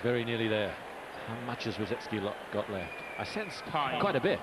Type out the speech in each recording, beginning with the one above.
very nearly there. How much has Rusedski got left? I sense quite a bit.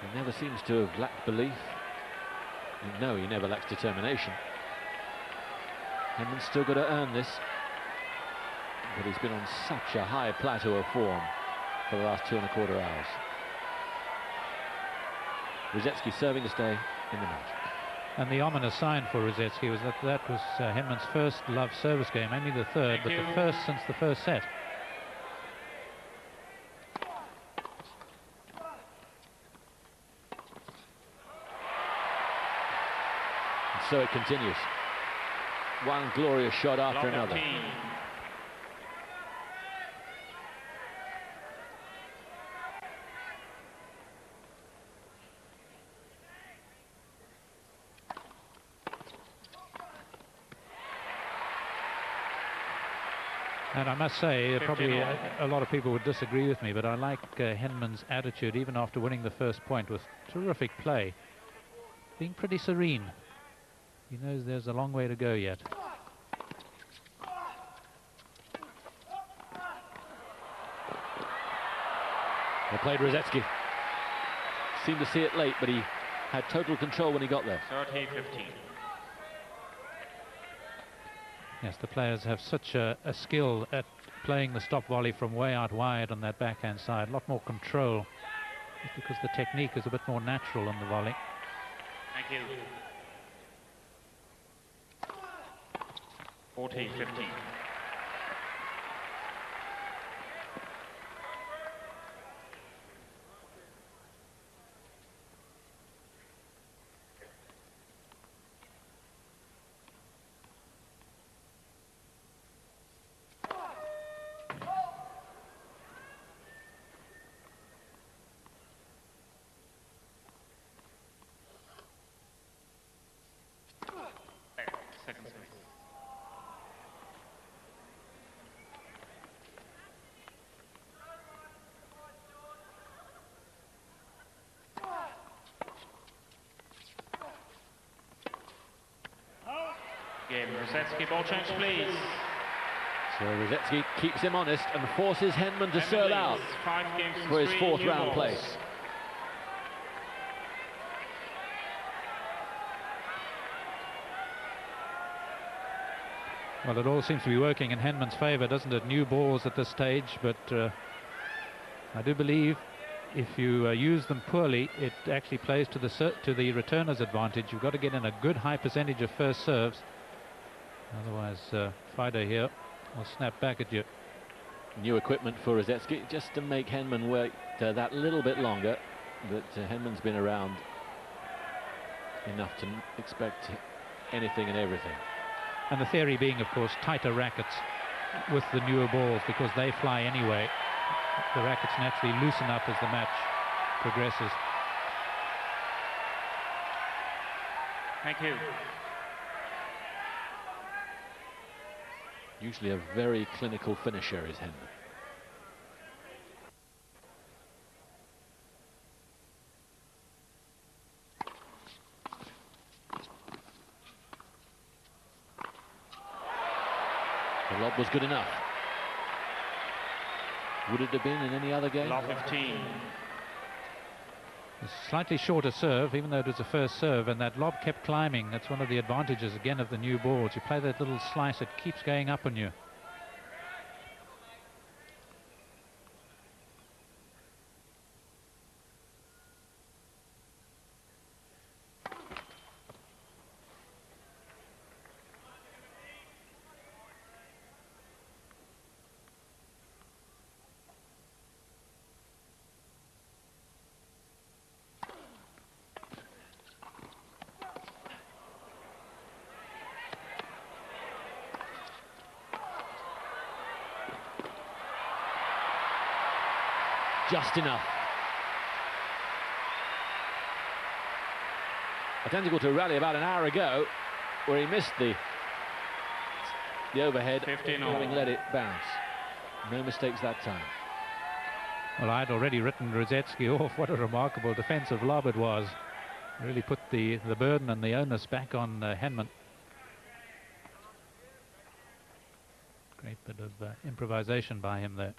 He never seems to have lacked belief. No, he never lacks determination. Henman's still got to earn this. But he's been on such a high plateau of form for the last 2¼ hours. Rusedski serving to stay in the match. And the ominous sign for Rusedski was that was Henman's first love service game, only the third, but the first since the first set. And so it continues. One glorious shot after another. And I must say, probably a lot of people would disagree with me, but I like Henman's attitude, even after winning the first point, with terrific play. Being pretty serene. He knows there's a long way to go yet. Well played, Rusedski. Seemed to see it late, but he had total control when he got there. 30-15. Yes, the players have such a skill at playing the stop volley from way out wide on that backhand side. A lot more control, just because the technique is a bit more natural on the volley. Thank you. 40-15. Game, Rusedski, ball change, please. So Rusedski keeps him honest and forces Henman to serve out for his fourth round place. Well, it all seems to be working in Henman's favour, doesn't it? New balls at this stage, but I do believe if you use them poorly, it actually plays to the returner's advantage. You've got to get in a good high percentage of first serves. Otherwise, Fido here will snap back at you. New equipment for Rusedski, just to make Henman wait that little bit longer. But Henman's been around enough to expect anything and everything. And the theory being, of course, tighter rackets with the newer balls, because they fly anyway. The rackets naturally loosen up as the match progresses. Thank you. Usually a very clinical finisher is Henman. The lob was good enough. Would it have been in any other game? Lob 15. A slightly shorter serve, even though it was a first serve, and that lob kept climbing. That's one of the advantages, again, of the new balls. You play that little slice, it keeps going up on you. Just enough. Identical to a rally about an hour ago, where he missed the overhead, having let it bounce. No mistakes that time. Well, I'd already written Rusedski off. What a remarkable defensive lob it was. Really put the burden and the onus back on Henman. Great bit of improvisation by him there.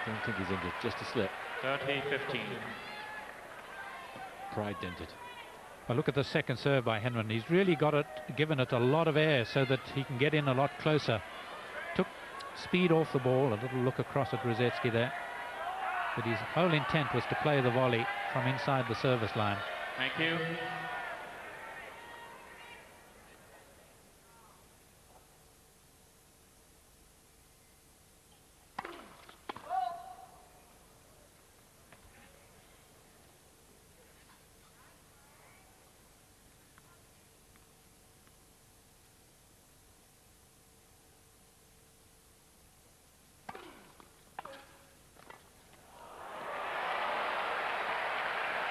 Don't think he's injured, just a slip. 30-15. Pride dented. Well, look at the second serve by Henman. He's really given it a lot of air so that he can get in a lot closer. Took speed off the ball, a little look across at Rusedski there. But his whole intent was to play the volley from inside the service line. Thank you.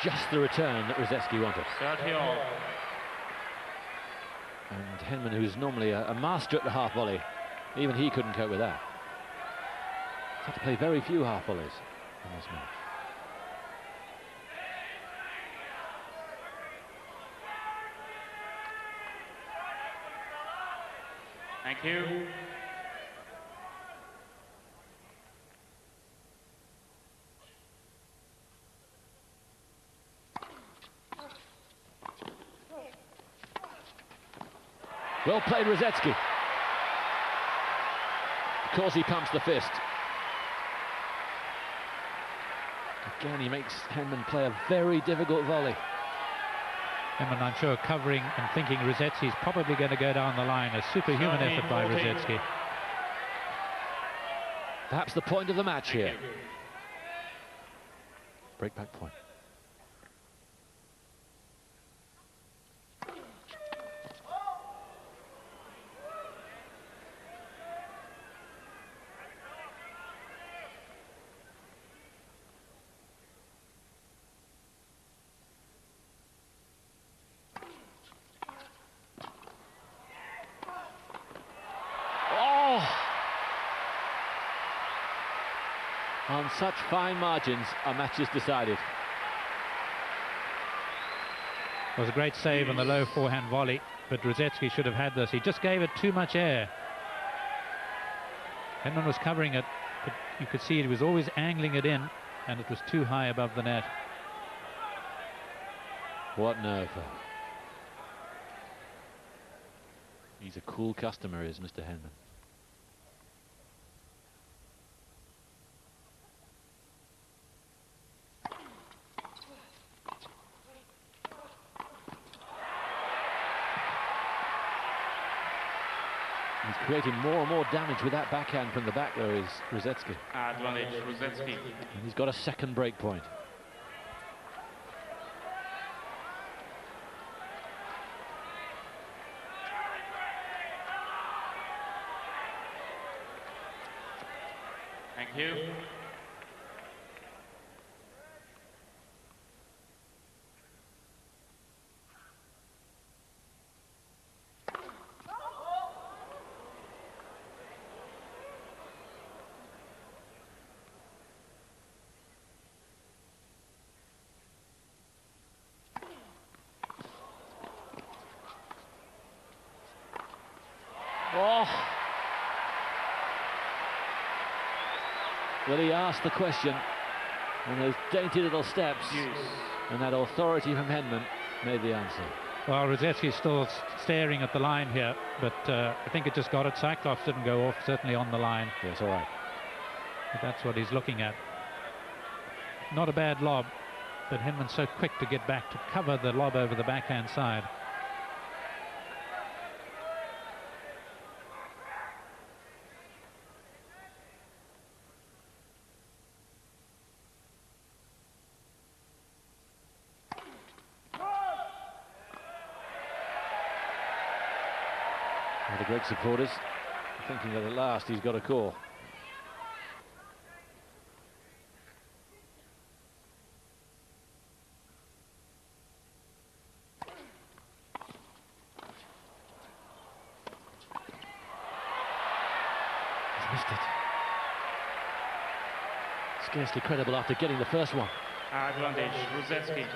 Just the return that Rusedski wanted. 30-all. And Henman, who's normally a master at the half volley, even he couldn't cope with that. He's had to play very few half volleys in this match. Thank you. Well played, Rusedski. Of course he pumps the fist. Again, he makes Henman play a very difficult volley. Henman, I'm sure, covering and thinking Rusedski's probably going to go down the line. A superhuman effort by Rusedski. Perhaps the point of the match here. Breakback point. On such fine margins, our match is decided. It was a great save on the low forehand volley, but Rusedski should have had this. He just gave it too much air. Henman was covering it, but you could see he was always angling it in, and it was too high above the net. What nerve. He's a cool customer, is Mr. Henman. He's creating more and more damage with that backhand from the back, though, is Rusedski. Advantage, Rusedski. And he's got a second break point. Thank you. Oh! Well, he asked the question, and those dainty little steps, and that authority from Henman made the answer. Well, Rusedski's still staring at the line here, but I think it just got it. Cyclops didn't go off, certainly on the line. Yes, all right. But that's what he's looking at. Not a bad lob, but Henman's so quick to get back to cover the lob over the backhand side. The Greek supporters thinking that at last he's got a call. scarcely credible after getting the first one. Advantage, rusedski.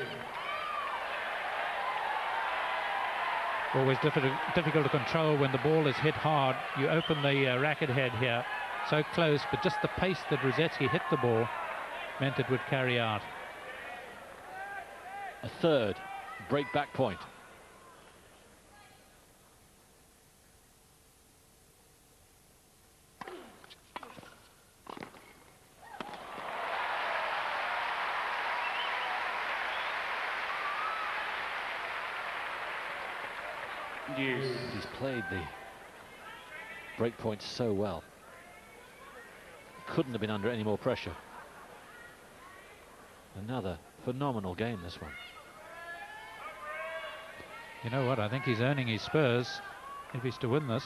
Always difficult to control when the ball is hit hard. You open the racket head here, so close, but just the pace that rusedski hit the ball meant it would carry out. A third break-back point. Deuce. He's played the break point so well. Couldn't have been under any more pressure. Another phenomenal game, this one. You know what? I think he's earning his spurs if he's to win this.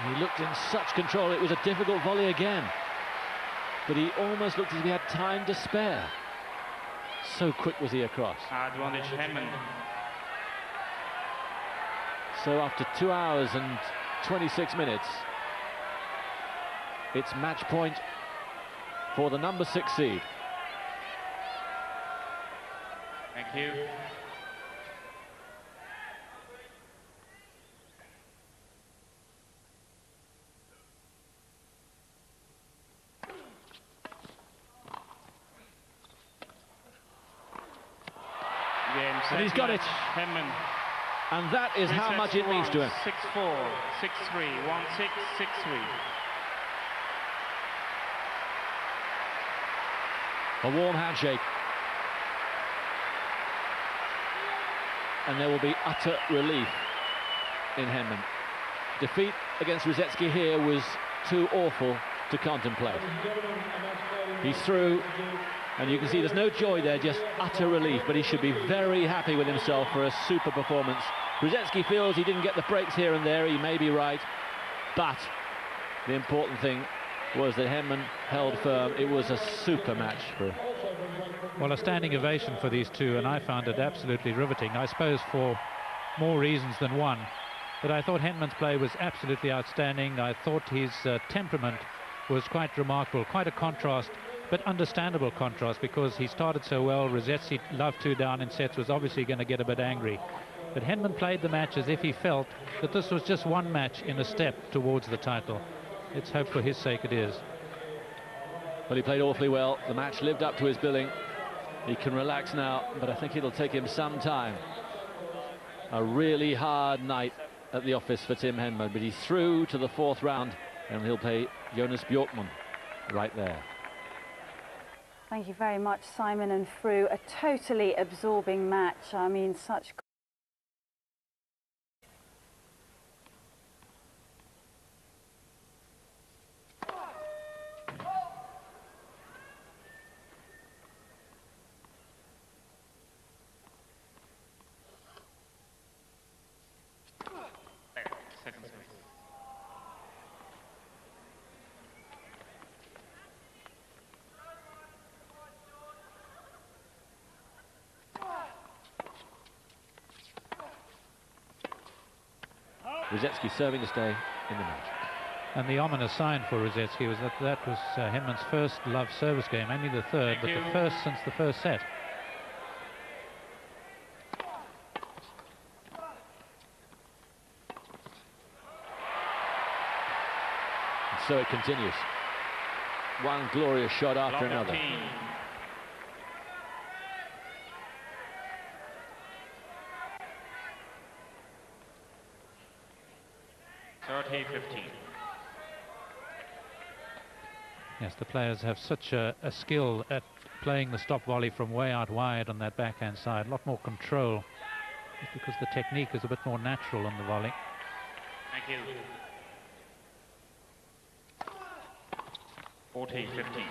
He looked in such control. It was a difficult volley again, but he almost looked as if he had time to spare. So quick was he across. Advantage, henman. So after 2 hours and 26 minutes, it's match point for the number 6 seed. Thank you. And he's got it. Henman. And that is how much it means to him. 6-4, 6-3, 1-6, 6-3. A warm handshake. And there will be utter relief in Henman. Defeat against rusedski here was too awful to contemplate. He's through, and you can see there's no joy there, just utter relief, but he should be very happy with himself for a super performance. rusedski feels he didn't get the breaks here and there, he may be right, but the important thing was that Henman held firm. It was a super match for him. Well, a standing ovation for these two, and I found it absolutely riveting, I suppose for more reasons than one. But I thought Henman's play was absolutely outstanding. I thought his temperament was quite remarkable, quite a contrast, but understandable contrast, because he started so well. rusedski, loved 2 down in sets, was obviously going to get a bit angry. But Henman played the match as if he felt that this was just one match in a step towards the title. Let's hope for his sake it is. Well, he played awfully well. The match lived up to his billing. He can relax now, but I think it'll take him some time. A really hard night at the office for Tim Henman, but he's through to the 4th round, and he'll play Jonas Bjorkman right there. Thank you very much, Simon and Fru. A totally absorbing match. I mean, such... Second service. rusedski serving to stay in the match. And the ominous sign for rusedski was that was Henman's first love service game, only the 3rd, but the first since the first set. And so it continues. One glorious shot after Long another. 15. Thirty 15. Yes, the players have such a skill at playing the stop volley from way out wide on that backhand side. A lot more control, just because the technique is a bit more natural on the volley. Thank you. 40 15.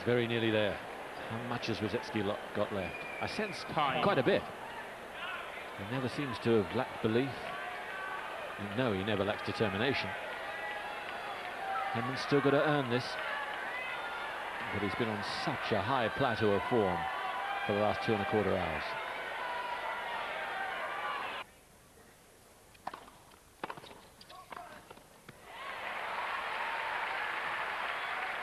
It's very nearly there. How much has rusedski got left? I sense Time. quite a bit. He never seems to have lacked belief. No, he never lacks determination. Henman's still got to earn this. But he's been on such a high plateau of form for the last 2¼ hours.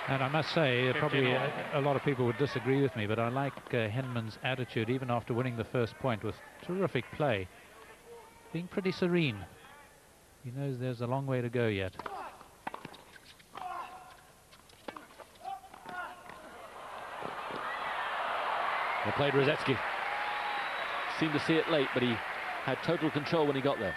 And I must say, 15 probably all. a lot of people would disagree with me, but I like Henman's attitude, even after winning the first point with terrific play. Being pretty serene. He knows there's a long way to go yet. Well played, rusedski. Seemed to see it late, but he had total control when he got there.